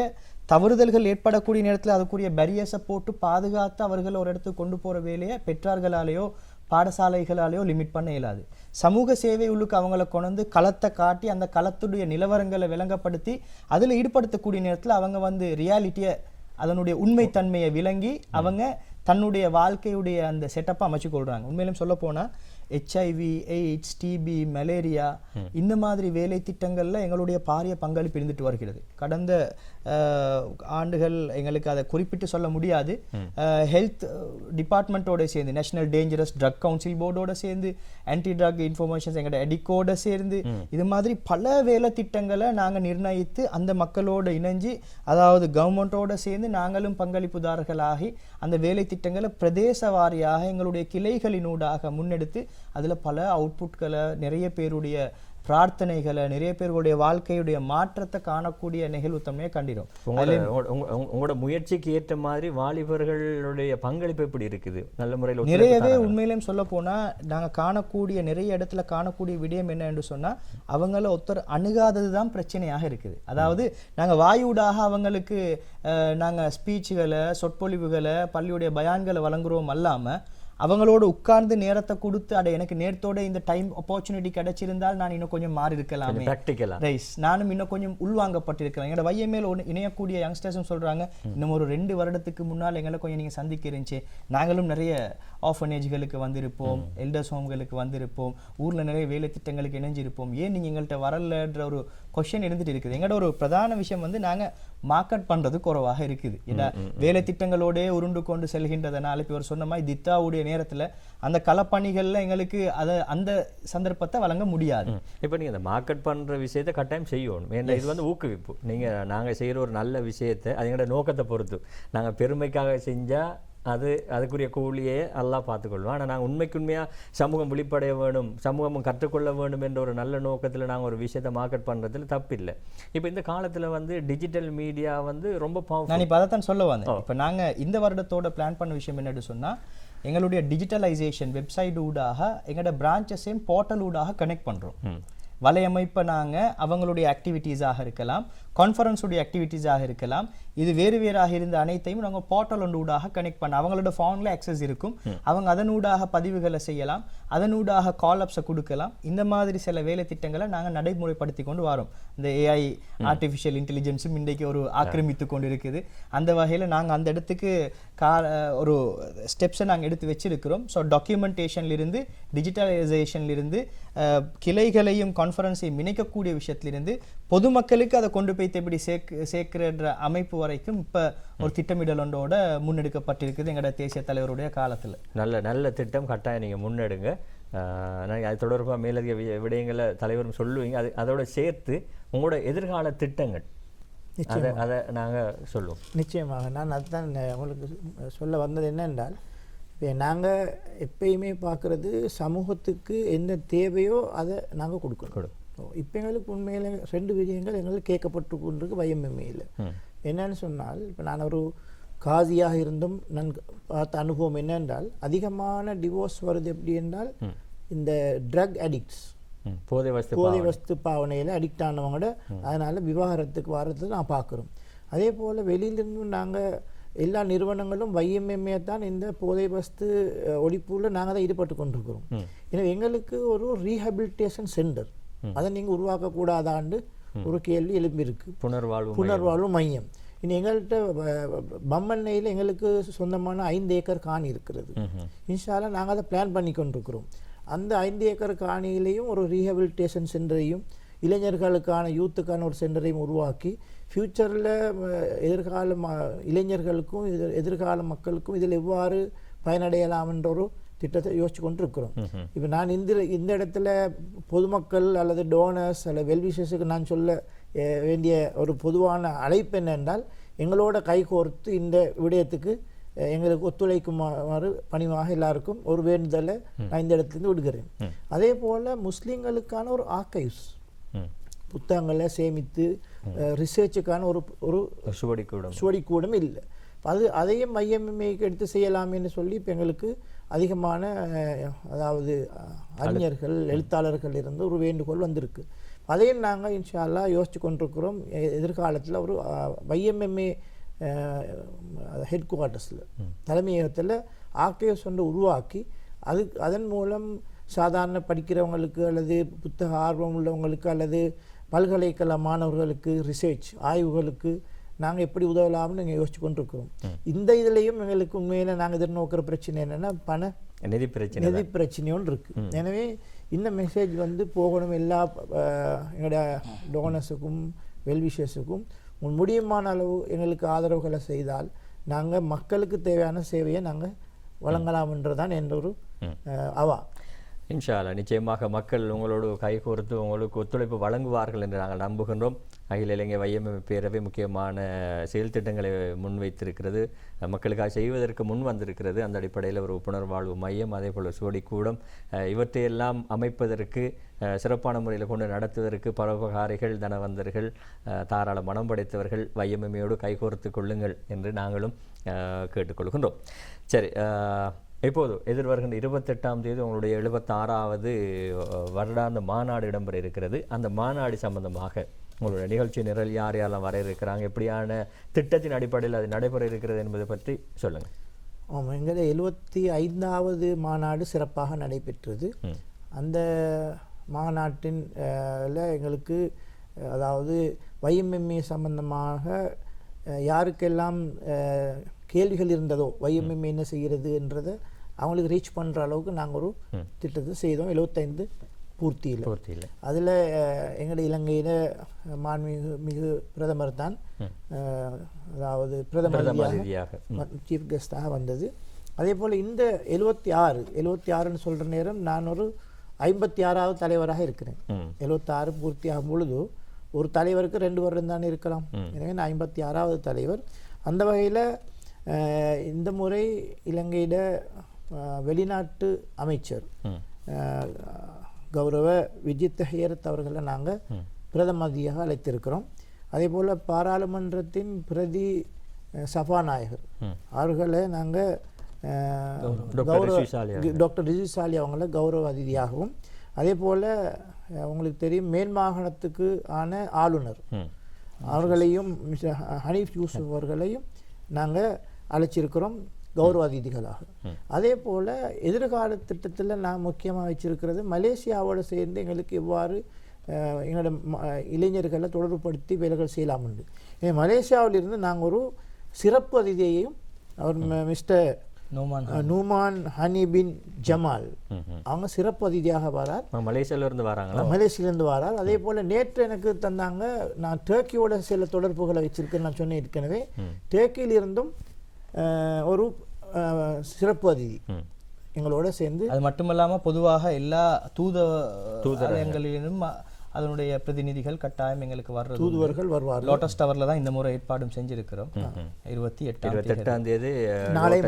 தவறுதல்கள் ஏற்படக்கூடிய நேரத்தில் அதுக்குரிய பேரியர்ஸை போட்டு பாதுகாத்து அவர்கள் ஒரு இடத்துக்கு கொண்டு போகிற வேலையை பெற்றார்களாலேயோ பாடசாலைகளாலேயோ லிமிட் பண்ண இயலாது. சமூக சேவை உள்ளுக்கு அவங்கள கொண்டு களத்தை காட்டி அந்த களத்துடைய நிலவரங்களை விளங்கப்படுத்தி அதில் ஈடுபடுத்தக்கூடிய நேரத்தில் அவங்க ரியாலிட்டியை அதனுடைய உண்மைத்தன்மையை விளங்கி அவங்க தன்னுடைய வாழ்க்கையுடைய அந்த செட்டப்பை அமைச்சு கொள்றாங்க. உண்மையிலும் சொல்ல போனா HIV, எய்ட்ஸ், டிபி, மலேரியா இந்த மாதிரி வேலை திட்டங்கள்ல எங்களுடைய பாரிய பங்களிப்பு இருந்துட்டு வருகிறது. கடந்த ஆண்டுகள் எங்களுக்கு அதை குறிப்பிட்டு சொல்ல முடியாது. ஹெல்த் டிபார்ட்மெண்ட்டோட சேர்ந்து நேஷனல் டேஞ்சரஸ் ட்ரக் கவுன்சில் போர்டோட சேர்ந்து ஆன்டி ட்ரக் இன்ஃபர்மேஷன்ஸ் எங்களோட எடிக்கோட சேர்ந்து இது மாதிரி பல வேலை திட்டங்களை நாங்கள் நிர்ணயித்து அந்த மக்களோட இணைஞ்சு அதாவது கவர்மெண்ட்டோட சேர்ந்து நாங்களும் பங்களிப்புதாரர்களாகி அந்த வேலை திட்டங்களை பிரதேச வாரியாக எங்களுடைய கிளைகளினூடாக முன்னெடுத்து அதில் பல அவுட்புட்களை நிறைய பேருடைய பிரார்த்தனைகளை நிறைய பேருடைய வாழ்க்கையுடைய மாற்றத்தை காணக்கூடிய நிகழ்வுத்தன்மையை கண்டிடும். உங்களோட முயற்சிக்கு ஏற்ற மாதிரி வாலிபர்களுடைய பங்களிப்பு எப்படி இருக்குது? நல்ல முறையில் நிறையவே உண்மையிலேயும் சொல்ல போனா நாங்கள் காணக்கூடிய நிறைய இடத்துல காணக்கூடிய விடயம் என்ன என்று சொன்னா அவங்கள ஒருத்தர் அணுகாதது தான் பிரச்சனையாக இருக்குது. அதாவது நாங்கள் வாயூடாக அவங்களுக்கு நாங்கள் ஸ்பீச்சுகளை சொற்பொழிவுகளை பள்ளியுடைய பயான்களை வழங்குறோம் அல்லாம அவங்களோட உட்கார்ந்து நேரத்தை கொடுத்து அட எனக்கு நேரத்தோட இந்த டைம் ஆப்பர்ச்சுனிட்டி கிடைச்சிருந்தால் நான் இன்னும் கொஞ்சம் மாறி இருக்கலாமே, ரைஸ் நானும் இன்னும் கொஞ்சம் உள்வாங்கப்பட்டிருக்கிறேன். எங்களோட வையமேல் இணையக்கூடிய யங்ஸ்டர்ஸும் சொல்றாங்க இன்னும் ஒரு 2 வருடத்துக்கு முன்னால் எங்களை கொஞ்சம் நீங்க சந்திக்க இருந்துச்சு, நாங்களும் நிறைய ஆர்ஃபனேஜ்களுக்கு வந்திருப்போம், எல்டர்ஸ் ஹோம்களுக்கு வந்திருப்போம், ஊர்ல நிறைய வேலை திட்டங்களுக்கு இணைஞ்சிருப்போம், ஏன் நீங்க எங்கள்கிட்ட வரலன்ற ஒரு கொஸ்டின் இருந்துட்டு இருக்குது. எங்களோட ஒரு பிரதான விஷயம் நாங்க மார்க்கெட் பண்றது குறைவாக இருக்குது. ஏன்னா வேலை திட்டங்களோட உருண்டு கொண்டு செல்கின்றதுனால இப்போ சொன்ன மாதிரி தித்தாவுடைய நேரத்துல அந்த களப்பணிகள்ல எங்களுக்கு அந்த சந்தர்ப்பத்தை வழங்க முடியாது. இப்போ நீங்க அந்த மார்க்கெட் பண்ற விஷயத்தை கட்டாயம் செய்யணும். ஏன்னா இது ஊக்குவிப்பு. நாங்க செய்யற ஒரு நல்ல விஷயத்தை அது எங்களோட நோக்கத்தை பொறுத்து நாங்க பெருமைக்காக செஞ்சா அதுக்குரிய கூலியே எல்லாம் பார்த்துக்கொள்வோம். ஆனால் நாங்கள் உண்மைக்குண்மையாக சமூகம் விழிப்படைய வேணும், சமூகம் கற்றுக்கொள்ள வேண்டும் என்ற ஒரு நல்ல நோக்கத்தில் நாங்கள் ஒரு விஷயத்தை மார்க்கெட் பண்ணுறதுல தப்பில்லை. இப்போ இந்த காலத்தில் டிஜிட்டல் மீடியா ரொம்ப நான் இப்போ அதைத்தான் சொல்ல வந்தேன். இப்போ நாங்கள் இந்த வருடத்தோட பிளான் பண்ண விஷயம் என்னன்னு சொன்னால் எங்களுடைய டிஜிட்டலைசேஷன் வெப்சைட் ஊடாக எங்களோட பிரான்ச்சஸையும் போர்ட்டல் ஊடாக கனெக்ட் பண்ணுறோம். வலையமைப்பை நாங்கள் அவங்களுடைய ஆக்டிவிட்டீஸாக இருக்கலாம், கான்ஃபரன்ஸுடைய ஆக்டிவிட்டீஸாக இருக்கலாம், இது வேறு வேறாக இருந்த அனைத்தையும் நாங்கள் போர்ட்டல் ஒன்றூடாக கனெக்ட் பண்ண அவங்களோட ஃபோனில் ஆக்சஸ் இருக்கும், அவங்க அதனூடாக பதிவுகளை செய்யலாம், அதனூடாக கால்அப்ஸை கொடுக்கலாம். இந்த மாதிரி சில வேலை திட்டங்களை நாங்கள் நடைமுறைப்படுத்தி கொண்டு வரோம். இந்த AI ஆர்டிஃபிஷியல் இன்டெலிஜென்ஸும் இன்றைக்கு ஒரு ஆக்கிரமித்து கொண்டு இருக்குது. அந்த வகையில் நாங்கள் அந்த இடத்துக்கு ஒரு ஸ்டெப்ஸை நாங்கள் எடுத்து வச்சிருக்கிறோம். ஸோ டாக்குமெண்டேஷன்லிருந்து டிஜிட்டலைசேஷன்லிருந்து கிளைகளையும் கான்ஃபரன்ஸையும் இணைக்கக்கூடிய விஷயத்திலிருந்து பொதுமக்களுக்கு அதை கொண்டு போய் எப்படி சேர்க்கிற அமைப்பு வரைக்கும் இப்போ ஒரு திட்டமிடல் ஒன்றோட முன்னெடுக்கப்பட்டிருக்குது எங்களோட தேசிய தலைவருடைய காலத்தில். நல்ல திட்டம் கட்டாயம் நீங்கள் முன்னெடுங்க. அது தொடர்பாக மேலதிக விடயங்களை தலைவரும் சொல்லுவீங்க. அதோட சேர்த்து உங்களோட எதிர்கால திட்டங்கள் அதை நாங்கள் சொல்லுவோம். நிச்சயமாக நான் அதுதான் உங்களுக்கு சொல்ல வந்தது என்னென்றால் இப்போ நாங்கள் எப்பயுமே பார்க்குறது சமூகத்துக்கு என்ன தேவையோ அதை நாங்கள் கொடுக்கணும். இப்போ எங்களுக்கு உண்மையில் 2 விஷயங்கள் எங்களுக்கு கேட்கப்பட்டு கொண்டிருக்கு YMMAயில். என்னன்னு சொன்னால் இப்போ நான் ஒரு காசியாக இருந்தும் நான் பார்த்த அனுபவம் என்னென்றால் அதிகமான டிவோர்ஸ் வருது எப்படி என்றால் இந்த ட்ரக் அடிக்ட்ஸ் போதை வஸ்து பாவனையில் அடிக்ட் ஆனவங்களோட அதனால் விவாகரத்துக்கு வர்றது நான் பார்க்குறோம். அதே போல் வெளியிலிருந்து நாங்கள் எல்லா நிறுவனங்களும் YMMA தான் இந்த போதை வஸ்து ஒழிப்புல நாங்கள் தான் ஈடுபட்டு கொண்டிருக்கிறோம். எனவே எங்களுக்கு ஒரு ரீஹபிலிட்டேஷன் சென்டர் அதை நீங்கள் உருவாக்கக்கூடாதான்னு ஒரு கேள்வி எழும்பியிருக்கு. புனர்வாழ்வு மையம் இனி எங்கள்கிட்ட பம்மண்ணையில் எங்களுக்கு சொந்தமான 5 ஏக்கர் காணி இருக்கிறது. இன்ஷால்லா நாங்கள் அதை பிளான் பண்ணி கொண்டிருக்கிறோம். அந்த 5 ஏக்கர் காணியிலையும் ஒரு ரீஹபிலிட்டேஷன் சென்டரையும் இளைஞர்களுக்கான யூத்துக்கான ஒரு சென்டரையும் உருவாக்கி ஃப்யூச்சரில் எதிர்கால இளைஞர்களுக்கும் எதிர்கால மக்களுக்கும் இதில் எவ்வாறு பயனடையலாம் என்ற ஒரு திட்டத்தை யோசிச்சு கொண்டு இருக்கிறோம். இப்போ நான் இந்த இடத்துல பொதுமக்கள் அல்லது டோனர்ஸ் அல்லது வெல்விஷர்ஸுக்கு நான் சொல்ல வேண்டிய ஒரு பொதுவான அழைப்பு என்னென்றால் எங்களோட கைகோர்த்து இந்த விடயத்துக்கு எங்களுக்கு ஒத்துழைக்குமாறு பணிவாக எல்லாருக்கும் ஒரு வேண்டுதலை நான் இந்த இடத்துலேருந்து விடுகிறேன். அதே போல் முஸ்லீம்களுக்கான ஒரு ஆர்கைவ்ஸ் புத்தகங்களை சேமித்து ரிசர்ச்சுக்கான ஒரு சுவடிக்கூடம் இல்லை. அதையும் ஐஎம்எம்ஏக்கு எடுத்து செய்யலாமேன்னு சொல்லி இப்போ எங்களுக்கு அதிகமான அதாவது அறிஞர்கள் எழுத்தாளர்கள் இருந்து ஒரு வேண்டுகோள் வந்திருக்கு. அதையும் நாங்கள் இன்ஷா அல்லாஹ் யோசித்து கொண்டிருக்கிறோம். எதிர்காலத்தில் ஒரு ஐஎம்எம்ஏ ஹெட் குவார்ட்டர்ஸில் தலைமையகத்தில் ஆர்கைவ்ஸ் ஒன்று உருவாக்கி அதன் மூலம் சாதாரண படிக்கிறவங்களுக்கு அல்லது புத்தக ஆர்வம் உள்ளவங்களுக்கு அல்லது பல்கலைக்கழக மாணவர்களுக்கு ரிசர்ச் ஆய்வுகளுக்கு நாங்கள் எப்படி உதவலாம்னு நாங்கள் யோசிச்சு கொண்டிருக்கிறோம். இந்த இதுலேயும் எங்களுக்கு உண்மையில் நாங்கள் எதிர்நோக்கிற பிரச்சனை என்னென்னா நிதி பிரச்சனையும் இருக்குது. எனவே இந்த மெசேஜ் போகணும் எல்லா எங்களுடைய டோனர்ஸுக்கும் வெல்விஷர்ஸுக்கும் முடியுமான அளவு எங்களுக்கு ஆதரவுகளை செய்தால் நாங்கள் மக்களுக்கு தேவையான சேவையை நாங்கள் வழங்கலாம் என்றுதான் என்ற ஒரு அவா. இன்ஷா அல்லாஹ் நிச்சயமாக மக்கள் உங்களோடு கைகோர்த்து உங்களுக்கு ஒத்துழைப்பு வழங்குவார்கள் என்று நாங்கள் நம்புகின்றோம். அகில இலங்கை வையமை பேரவை முக்கியமான செயல் திட்டங்களை முன்வைத்திருக்கிறது, மக்களுக்காக செய்வதற்கு முன் வந்திருக்கிறது. அந்த அடிப்படையில் ஒரு புனர்வாழ்வு மையம், அதே போல் சுவடிக்கூடம், இவற்றையெல்லாம் அமைப்பதற்கு சிறப்பான முறையில் கொண்டு நடத்துவதற்கு பரோபகாரிகள், தனவந்தர்கள், தாராள மனம் படைத்தவர்கள் வையமையோடு கைகோர்த்து கொள்ளுங்கள் என்று நாங்களும் கேட்டுக்கொள்கின்றோம். சரி, இப்போது எதிர்வருகின்ற 28ஆம் தேதி உங்களுடைய 76வது வருடாந்த மாநாடு இடம்பெற இருக்கிறது. அந்த மாநாடு சம்பந்தமாக உங்களுடைய நிகழ்ச்சி நிரல் யார் யாரெல்லாம் வர இருக்கிறாங்க, எப்படியான திட்டத்தின் அடிப்படையில் அது நடைபெற இருக்கிறது என்பதை பற்றி சொல்லுங்கள். ஆமாம், எங்களுடைய 75வது மாநாடு சிறப்பாக நடைபெற்றது. அந்த மாநாட்டின் எங்களுக்கு அதாவது வைஎம்எம்ஏ சம்பந்தமாக யாருக்கெல்லாம் கேள்விகள் இருந்ததோ வைஎம்எம்ஏ என்ன செய்கிறது என்றதை அவங்களுக்கு ரீச் பண்ணுற அளவுக்கு நாங்கள் ஒரு திட்டத்தை செய்தோம். 75 பூர்த்தியில் அதில் எங்களுடைய இலங்கையில் மாண்புமிகு பிரதமர் தான் அதாவது பிரதமர் சீஃப் கெஸ்டாக வந்தது. அதே போல் இந்த 76ன்னு சொல்கிற நேரம் நான் ஒரு 56வது தலைவராக இருக்கிறேன். 76 பூர்த்தி ஆகும் பொழுது ஒரு தலைவருக்கு 2 வருடம் தான் இருக்கலாம். எனவே நான் 56வது தலைவர். அந்த வகையில் இந்த முறை இலங்கையிட வெளிநாட்டு அமைச்சர் கௌரவ விஜித் ஹேரத் அவர்களை நாங்கள் பிரதமதியாக அழைத்திருக்கிறோம். அதே போல் பாராளுமன்றத்தின் பிரதி சபாநாயகர் அவர்களை நாங்கள் டாக்டர் ரிஜிசாலி அவங்கள கௌரவ அதிதியாகவும், அதே போல் உங்களுக்கு தெரியும் மேல் மாகாணத்துக்கு ஆன ஆளுநர் அவர்களையும் மிஸ்டர் ஹனீஃப் யூசுப் அவர்களையும் நாங்கள் அழைச்சிருக்கிறோம் கௌரவ அதிதிகளாக. அதே போல் எதிர்கால திட்டத்தில் நான் முக்கியமாக வச்சிருக்கிறது மலேசியாவோடு சேர்ந்து எங்களுக்கு எவ்வாறு எங்களோட இளைஞர்களை தொடர்புபடுத்தி வேலைகள் செய்யலாம் உண்டு. மலேசியாவிலிருந்து நாங்கள் ஒரு சிறப்பு அதிதியையும் அவர் மிஸ்டர் நூமான் ஹனி பின் ஜமால் அவங்க சிறப்பு அதிதியாக வரார். மலேசியாவிலிருந்து வரார். அதே போல் நேற்று எனக்கு தந்தாங்க, நான் டர்க்கியோட சில தொடர்புகளை வச்சிருக்கேன் நான் சொன்னேன் ஏற்கனவே. டர்க்கியிலிருந்தும் ஒரு சிறப்பு அதிதி எங்களோட சேர்ந்து, அது மட்டுமல்லாமல் பொதுவாக எல்லா தூதரகங்களிலும் அதனுடைய பிரதிநிதிகள் கட்டாயம் எங்களுக்கு வர்றது, தூதுவர்கள் வருவார். லோட்டஸ் டவர்ல தான் இந்த முறை ஏற்பாடும் செஞ்சிருக்கிறோம். 28ஆம் தேதி நாளை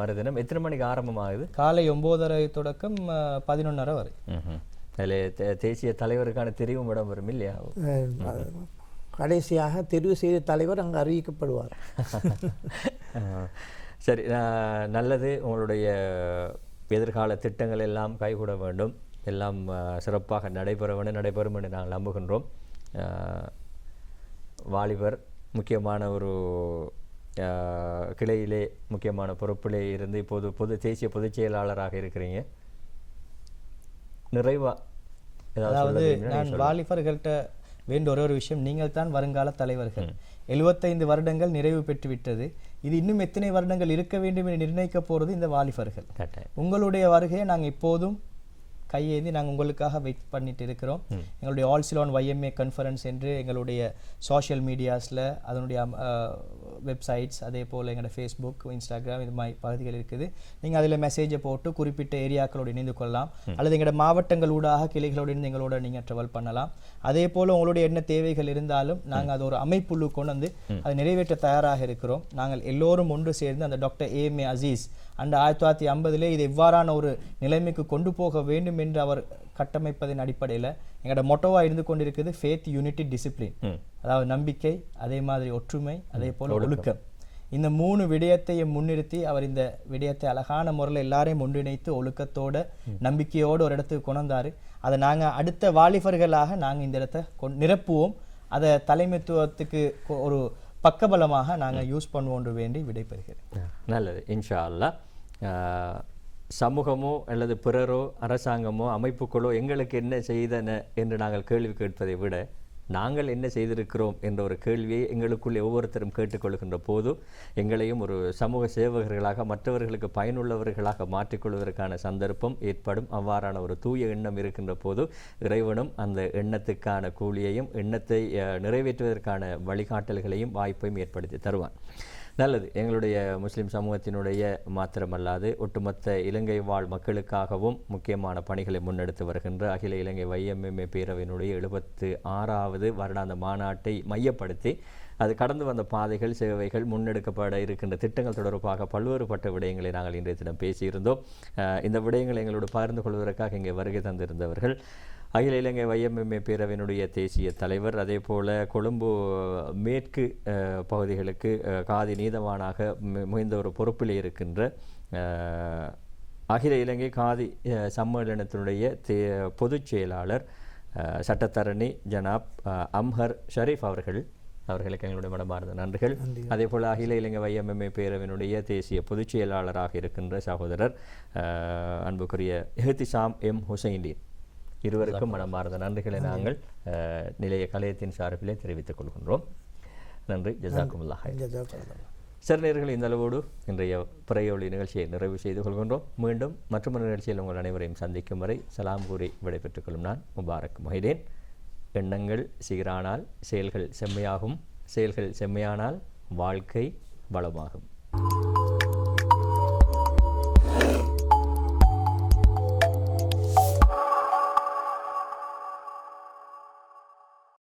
மறுதினம். எத்தனை மணிக்கு ஆரம்பமாகுது? காலை 9:30 தொடக்கம் 11:30 வரை. அதில் தேசிய தலைவருக்கான தெரிவும் இடம் வரும் இல்லையா? கடைசியாக தெரிவு செய்த தலைவர் அங்கு அறிவிக்கப்படுவார். சரி, நல்லது. உங்களுடைய எதிர்கால திட்டங்கள் எல்லாம் கைகூட வேண்டும், எல்லாம் சிறப்பாக நடைபெறும் என்று நாங்கள் நம்புகின்றோம். வாலிபர் முக்கியமான ஒரு கிளையிலே முக்கியமான பொறுப்பிலே இருந்து இப்போது தேசிய பொதுச் செயலாளராக இருக்கிறீங்க. நிறைவா அதாவது நான் வாலிபர்கள்ட்ட வேண்ட ஒரே ஒரு விஷயம், நீங்கள் தான் வருங்கால தலைவர்கள். 75 வருடங்கள் நிறைவு பெற்று விட்டது. இது இன்னும் எத்தனை வருடங்கள் இருக்க வேண்டும் என்று நிர்ணயிக்க போகிறது இந்த வாலிபர்கள். உங்களுடைய வருகையை நாங்கள் இப்போதும் கையேந்தி நாங்கள் உங்களுக்காக வெயிட் பண்ணிட்டு இருக்கிறோம். எங்களுடைய ஆல் சிலோன் YMA கான்ஃபரன்ஸ் என்று எங்களுடைய சோஷியல் மீடியாஸில் அதனுடைய வெப்சைட்ஸ், அதே போல் எங்களோட ஃபேஸ்புக், இன்ஸ்டாகிராம் இது மாதிரி பகுதிகள் இருக்குது. நீங்கள் அதில் மெசேஜை போட்டு குறிப்பிட்ட ஏரியாக்களோடு இணைந்து கொள்ளலாம், அல்லது எங்களோட மாவட்டங்கள் ஊடாக கிளைகளோடு இருந்து எங்களோட நீங்கள் ட்ராவல் பண்ணலாம். அதே போல் உங்களுடைய என்ன தேவைகள் இருந்தாலும் நாங்கள் அது ஒரு அமைப்புள்ளு கொண்டு வந்து அதை நிறைவேற்ற தயாராக இருக்கிறோம். நாங்கள் எல்லோரும் ஒன்று சேர்ந்து அந்த டாக்டர் ஏஎம்ஏ அசீஸ் அண்ட் 1950 இது எவ்வாறான ஒரு நிலைமைக்கு கொண்டு போக வேண்டும் என்று அவர் கட்டமைப்பதின் அடிப்படையில் எங்களோட மொட்டோவாக இருந்து கொண்டிருக்குது ஃபேத், யூனிட்டி, டிசிப்ளின். அதாவது நம்பிக்கை, அதே மாதிரி ஒற்றுமை, அதே போல் ஒழுக்கம். இந்த 3 விடயத்தையும் முன்னிறுத்தி அவர் இந்த விடயத்தை அழகான முறையில் எல்லாரையும் ஒன்றிணைத்து ஒழுக்கத்தோட நம்பிக்கையோடு ஒரு இடத்துக்கு கொண்டாரு. அதை நாங்கள் அடுத்த வாலிபர்களாக நாங்கள் இந்த இடத்தை நிரப்புவோம். அதை தலைமைத்துவத்துக்கு ஒரு பக்கபலமாக நாங்கள் யூஸ் பண்ணுவோன்று வேண்டி விடைபெறுகிறேன். நல்லது. இன்ஷா அல்லாஹ் சமூகமோ அல்லது பிறரோ அரசாங்கமோ அமைப்புகளோ எங்களுக்கு என்ன செய்தன என்று நாங்கள் கேள்வி கேட்பதை விட நாங்கள் என்ன செய்திருக்கிறோம் என்ற ஒரு கேள்வியை எங்களுக்குள்ளே ஒவ்வொருத்தரும் கேட்டுக்கொள்கின்ற போது எங்களையும் ஒரு சமூக சேவகர்களாக மற்றவர்களுக்கு பயனுள்ளவர்களாக மாற்றிக்கொள்வதற்கான சந்தர்ப்பம் ஏற்படும். அவ்வாறான ஒரு தூய எண்ணம் இருக்கின்ற போது இறைவனும் அந்த எண்ணத்துக்கான கூலியையும் எண்ணத்தை நிறைவேற்றுவதற்கான வழிகாட்டல்களையும் வாய்ப்பையும் ஏற்படுத்தி தருவான். நல்லது. எங்களுடைய முஸ்லிம் சமூகத்தினுடைய மாத்திரமல்லாது ஒட்டுமொத்த இலங்கை வாழ் மக்களுக்காகவும் முக்கியமான பணிகளை முன்னெடுத்து வருகின்ற அகில இலங்கை YMMA பேரவையினுடைய 76வது வருடாந்த மாநாட்டை மையப்படுத்தி அது கடந்து வந்த பாதைகள், சேவைகள், முன்னெடுக்கப்பட இருக்கின்ற திட்டங்கள் தொடர்பாக பல்வேறுபட்ட விடயங்களை நாங்கள் இன்றைய தினம் பேசியிருந்தோம். இந்த விடயங்களை எங்களோடு பகிர்ந்து கொள்வதற்காக இங்கே வருகை தந்திருந்தவர்கள் அகில இலங்கை YMMA பேரவையினுடைய தேசிய தலைவர், அதே போல் கொழும்பு மேற்கு பகுதிகளுக்கு காதி நீதவானாக மிகுந்த ஒரு பொறுப்பில் இருக்கின்ற அகில இலங்கை காதி சம்மேளனத்தினுடைய பொதுச் செயலாளர் சட்டத்தரணி ஜனாப் அம்ஹர் ஷரீஃப் அவர்களுக்கு எங்களுடைய மனமார்ந்த நன்றிகள். அதே போல் அகில இலங்கை YMMA பேரவையினுடைய தேசிய பொதுச் செயலாளராக இருக்கின்ற சகோதரர் அன்புக்குரிய இஹ்திசாம் எம் ஹுசைன்தீன் இருவருக்கும் மனமார்ந்த நன்றிகளை நாங்கள் நிலைய கலையத்தின் சார்பிலே தெரிவித்துக் கொள்கின்றோம். நன்றி. ஜஸாக்குமுல்லாஹ். சரி நேயர்களே, இந்த அளவோடு இன்றைய பிறையொளி நிகழ்ச்சியை நிறைவு செய்து கொள்கின்றோம். மீண்டும் மற்றொரு நிகழ்ச்சியில் உங்கள் அனைவரையும் சந்திக்கும் வரை சலாம் கூறி விடைபெற்றுக் கொள்ளும் நான் முபாரக் மொஹிதீன். எண்ணங்கள் சீரானால் செயல்கள் செம்மையாகும், செயல்கள் செம்மையானால் வாழ்க்கை வளமாகும்.